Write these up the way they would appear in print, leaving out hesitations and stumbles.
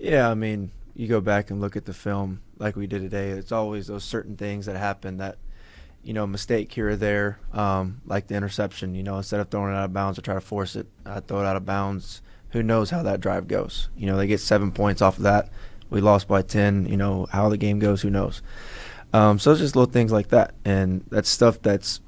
Yeah, I mean, you go back and look at the film like we did today. It's always those certain things that happen that, mistake here or there, like the interception. Instead of throwing it out of bounds or try to force it, I throw it out of bounds. Who knows how that drive goes? They get 7 points off of that. We lost by 10. How the game goes, who knows? So it's just little things like that, and that's stuff it's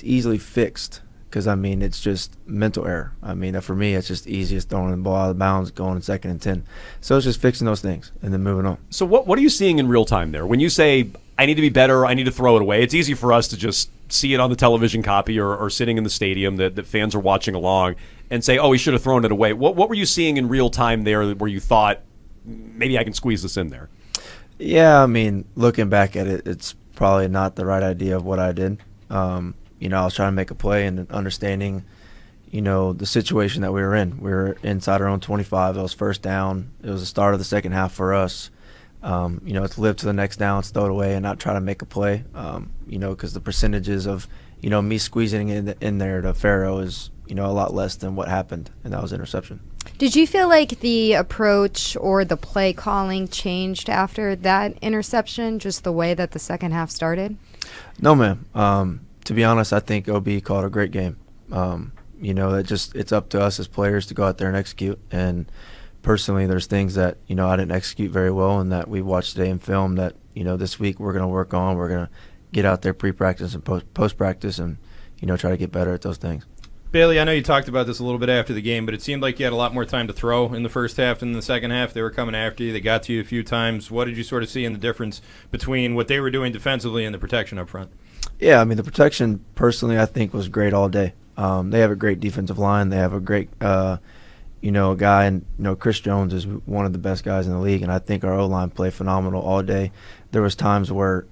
easily fixed. Because, it's just mental error. For me, it's just easiest throwing the ball out of bounds, going in 2nd and 10. So it's just fixing those things and then moving on. So what are you seeing in real time there? When you say, I need to be better, I need to throw it away, it's easy for us to just see it on the television copy or sitting in the stadium that fans are watching along and say, oh, he should have thrown it away. What were you seeing in real time there where you thought, maybe I can squeeze this in there? Yeah, looking back at it, it's probably not the right idea of what I did. I was trying to make a play and understanding, the situation that we were in. We were inside our own 25. It was first down. It was the start of the second half for us. It's live to the next down, it's throw it away, and not try to make a play. Because the percentages of, me squeezing in there to Farrow is, a lot less than what happened, and that was interception. Did you feel like the approach or the play calling changed after that interception, just the way that the second half started? No, ma'am. To be honest, I think OB called a great game. It's up to us as players to go out there and execute. And personally, there's things that, I didn't execute very well and that we watched today in film that, this week we're going to work on. We're going to get out there pre-practice and post-practice and, try to get better at those things. Bailey, I know you talked about this a little bit after the game, but it seemed like you had a lot more time to throw in the first half than in the second half. They were coming after you. They got to you a few times. What did you sort of see in the difference between what they were doing defensively and the protection up front? Yeah, the protection, personally, I think was great all day. They have a great defensive line. They have a great, guy. And, Chris Jones is one of the best guys in the league, and I think our O-line played phenomenal all day. There was times where,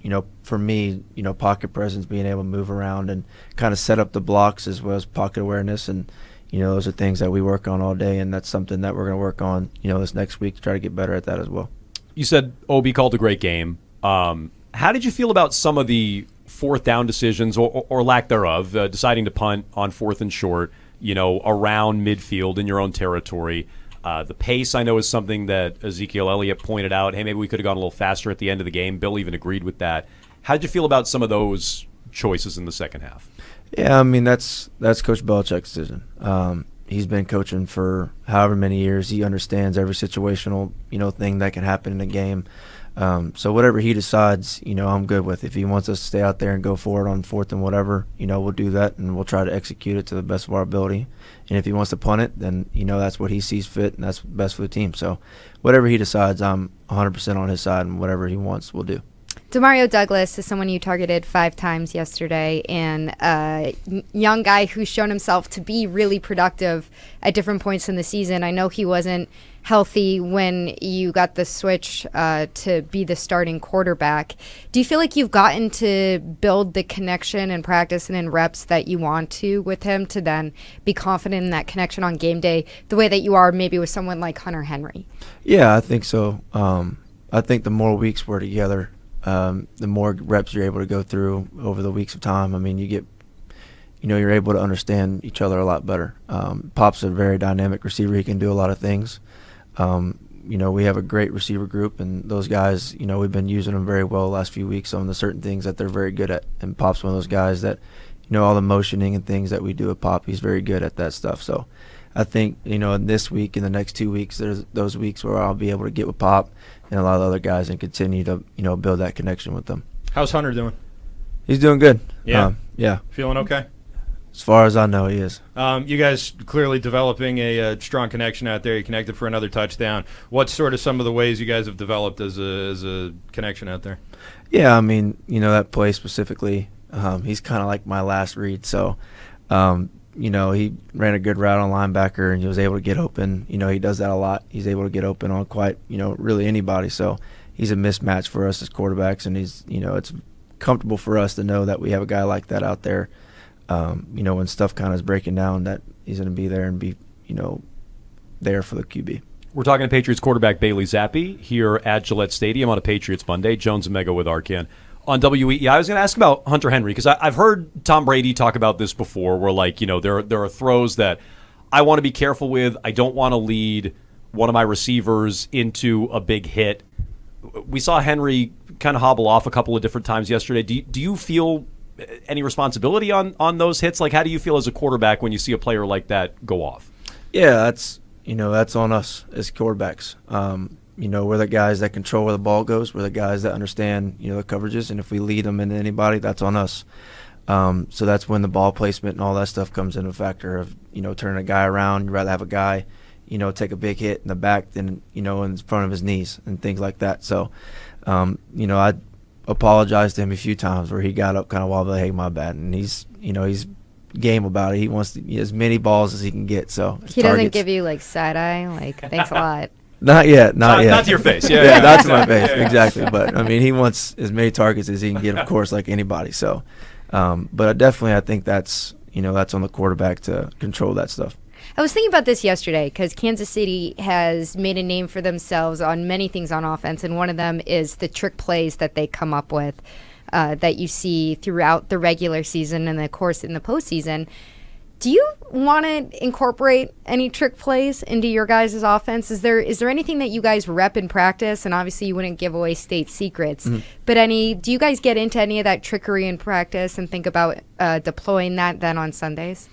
for me, pocket presence, being able to move around and kind of set up the blocks as well as pocket awareness. And, those are things that we work on all day, and that's something that we're going to work on, this next week to try to get better at that as well. You said OB called a great game. How did you feel about some of the fourth down decisions or lack thereof, deciding to punt on 4th and short, around midfield in your own territory? The pace, I know, is something that Ezekiel Elliott pointed out. Hey, maybe we could have gone a little faster at the end of the game. Bill even agreed with that. How did you feel about some of those choices in the second half? Yeah, that's Coach Belichick's decision. He's been coaching for however many years. He understands every situational, thing that can happen in a game. So whatever he decides, I'm good with. If he wants us to stay out there and go forward on 4th and whatever, we'll do that and we'll try to execute it to the best of our ability. And if he wants to punt it, then, that's what he sees fit and that's best for the team. So whatever he decides, I'm 100% on his side, and whatever he wants, we'll do. Demario Douglas is someone you targeted 5 times yesterday, and a young guy who's shown himself to be really productive at different points in the season. I know he wasn't healthy when you got the switch to be the starting quarterback. Do you feel like you've gotten to build the connection and practice and in reps that you want to with him to then be confident in that connection on game day the way that you are maybe with someone like Hunter Henry? Yeah, I think so. I think the more weeks we're together, the more reps you're able to go through over the weeks of time. You get, you're able to understand each other a lot better. Pop's a very dynamic receiver. He can do a lot of things. We have a great receiver group, and those guys, we've been using them very well the last few weeks on the certain things that they're very good at. And Pop's one of those guys that, all the motioning and things that we do with Pop, he's very good at that stuff. So I think, in this week, in the next 2 weeks, there's those weeks where I'll be able to get with Pop and a lot of the other guys and continue to, build that connection with them. How's Hunter doing? He's doing good. Yeah? Yeah. Feeling okay? As far as I know, he is. You guys clearly developing a strong connection out there. You connected for another touchdown. What's sort of some of the ways you guys have developed as a connection out there? Yeah, that play specifically, he's kind of like my last read. So, he ran a good route on linebacker, and he was able to get open. He does that a lot. He's able to get open on quite, really anybody. So he's a mismatch for us as quarterbacks, and he's, it's comfortable for us to know that we have a guy like that out there. When stuff kind of is breaking down, that he's going to be there and be, there for the QB. We're talking to Patriots quarterback Bailey Zappe here at Gillette Stadium on a Patriots Monday. Jones and Mego with Arcan on WEEI. I was going to ask about Hunter Henry because I've heard Tom Brady talk about this before where, there are throws that I want to be careful with. I don't want to lead one of my receivers into a big hit. We saw Henry kind of hobble off a couple of different times yesterday. Do you feel any responsibility on those hits? Like, how do you feel as a quarterback when you see a player like that go off? Yeah, that's on us as quarterbacks. We're the guys that control where the ball goes. We're the guys that understand, the coverages, and if we lead them into anybody, that's on us. So that's when the ball placement and all that stuff comes into a factor of, turning a guy around. You'd rather have a guy, take a big hit in the back than, in front of his knees and things like that. So, I apologized to him a few times where he got up kind of wobbly, hey, my bad. And he's game about it. He wants as many balls as he can get. So he doesn't give you like side eye, like thanks a lot. Not yet. Not to your face. Yeah, not to my face. Exactly. But I mean, he wants as many targets as he can get, of course, like anybody. So, but I think that's that's on the quarterback to control that stuff. I was thinking about this yesterday because Kansas City has made a name for themselves on many things on offense, and one of them is the trick plays that they come up with that you see throughout the regular season and, of course, in the postseason. Do you want to incorporate any trick plays into your guys' offense? Is there anything that you guys rep in practice? And obviously you wouldn't give away state secrets, but do you guys get into any of that trickery in practice and think about deploying that then on Sundays?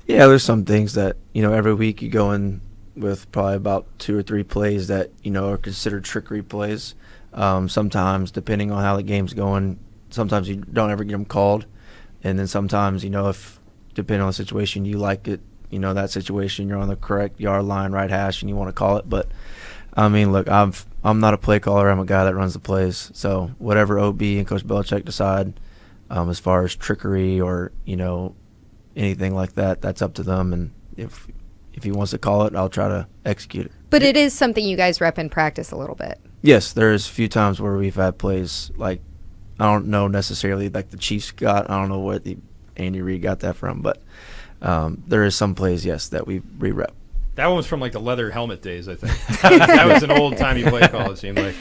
Yeah, there's some things that, every week you go in with probably about 2 or 3 plays that, are considered trickery plays. Sometimes, depending on how the game's going, sometimes you don't ever get them called. And then sometimes, if depending on the situation, you like it, that situation, you're on the correct yard line, right hash, and you want to call it. But, I mean, look, I'm not a play caller. I'm a guy that runs the plays. So whatever OB and Coach Belichick decide as far as trickery or, anything like that, that's up to them. And if he wants to call it, I'll try to execute it. But it is something you guys rep in practice a little bit. Yes, there's a few times where we've had plays like, I don't know necessarily like the Chiefs got. I don't know where Andy Reid got that from, but there is some plays, yes, that we re-rep. That one was from like the leather helmet days, I think. That was an old-timey play call, it seemed like.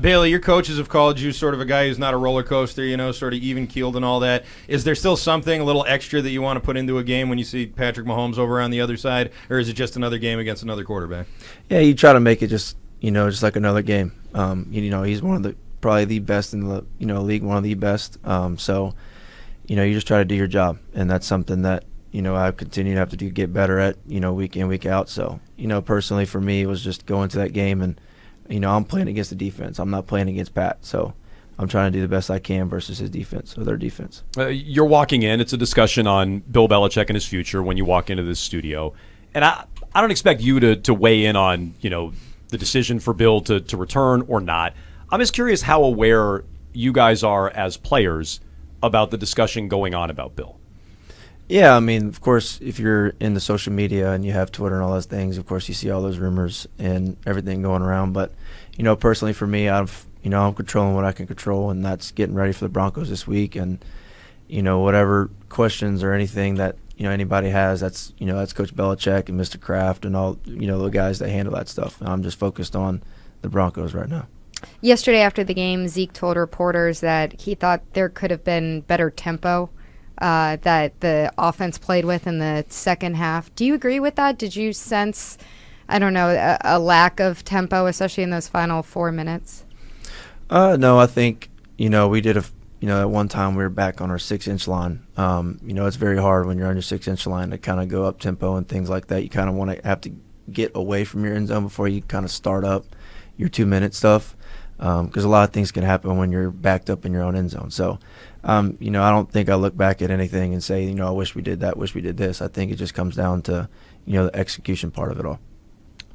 Bailey, your coaches have called you sort of a guy who's not a roller coaster, sort of even-keeled and all that. Is there still something, a little extra that you want to put into a game when you see Patrick Mahomes over on the other side, or is it just another game against another quarterback? Yeah, you try to make it just like another game. He's one of probably the best in the league, one of the best. So you just try to do your job, and that's something that I continue to have to get better at, week in, week out. So, personally for me, it was just going to that game and, I'm playing against the defense. I'm not playing against Pat. So I'm trying to do the best I can versus his defense or their defense. You're walking in. It's a discussion on Bill Belichick and his future when you walk into this studio. And I don't expect you to weigh in on, the decision for Bill to return or not. I'm just curious how aware you guys are as players about the discussion going on about Bill. Yeah, I mean, of course, if you're in the social media and you have Twitter and all those things, of course, you see all those rumors and everything going around. But, personally for me, I'm controlling what I can control, and that's getting ready for the Broncos this week. And, whatever questions or anything that, anybody has, that's Coach Belichick and Mr. Kraft and all, the guys that handle that stuff. And I'm just focused on the Broncos right now. Yesterday after the game, Zeke told reporters that he thought there could have been better tempo that the offense played with in the second half. Do you agree with that? Did you sense, a lack of tempo, especially in those final 4 minutes? No, I think, we did at one time we were back on our 6-inch line. It's very hard when you're on your 6-inch line to kind of go up tempo and things like that. You kind of want to have to get away from your end zone before you kind of start up your 2-minute stuff. Because a lot of things can happen when you're backed up in your own end zone. So, I don't think I look back at anything and say, I wish we did that, wish we did this. I think it just comes down to, the execution part of it all.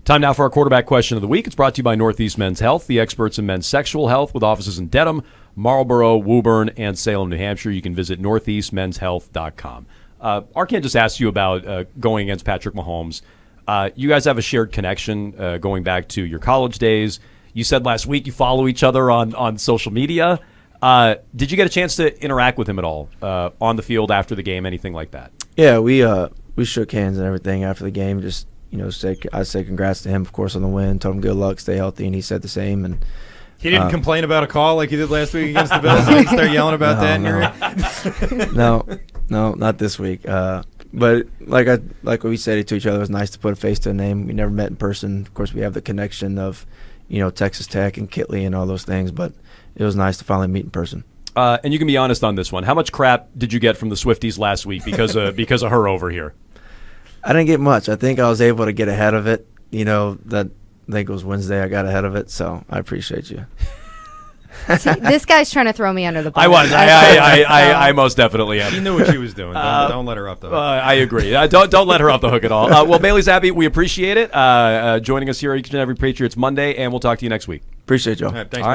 Time now for our quarterback question of the week. It's brought to you by Northeast Men's Health, the experts in men's sexual health with offices in Dedham, Marlboro, Woburn, and Salem, New Hampshire. You can visit northeastmenshealth.com. Arkan just asked you about going against Patrick Mahomes. You guys have a shared connection going back to your college days. You said last week you follow each other on social media. Did you get a chance to interact with him at all on the field after the game, anything like that? Yeah, we shook hands and everything after the game. Just I said congrats to him, of course, on the win. Told him good luck, stay healthy, and he said the same. And he didn't complain about a call like he did last week against the Bills. He didn't start yelling about that in your ear? No, not this week. But like we said to each other, it was nice to put a face to a name. We never met in person. Of course, we have the connection of, Texas Tech and Kitley and all those things. But it was nice to finally meet in person. And you can be honest on this one. How much crap did you get from the Swifties last week because of her over here? I didn't get much. I think I was able to get ahead of it. I think it was Wednesday I got ahead of it, so I appreciate you. See, this guy's trying to throw me under the bus. I was. I most definitely am. She knew what she was doing. Don't let her off the hook. I agree. Don't let her off the hook at all. Well, Bailey Zappe, we appreciate it. Joining us here each and every Patriots Monday, and we'll talk to you next week. Appreciate y'all. All right, thanks, all right. Bailey.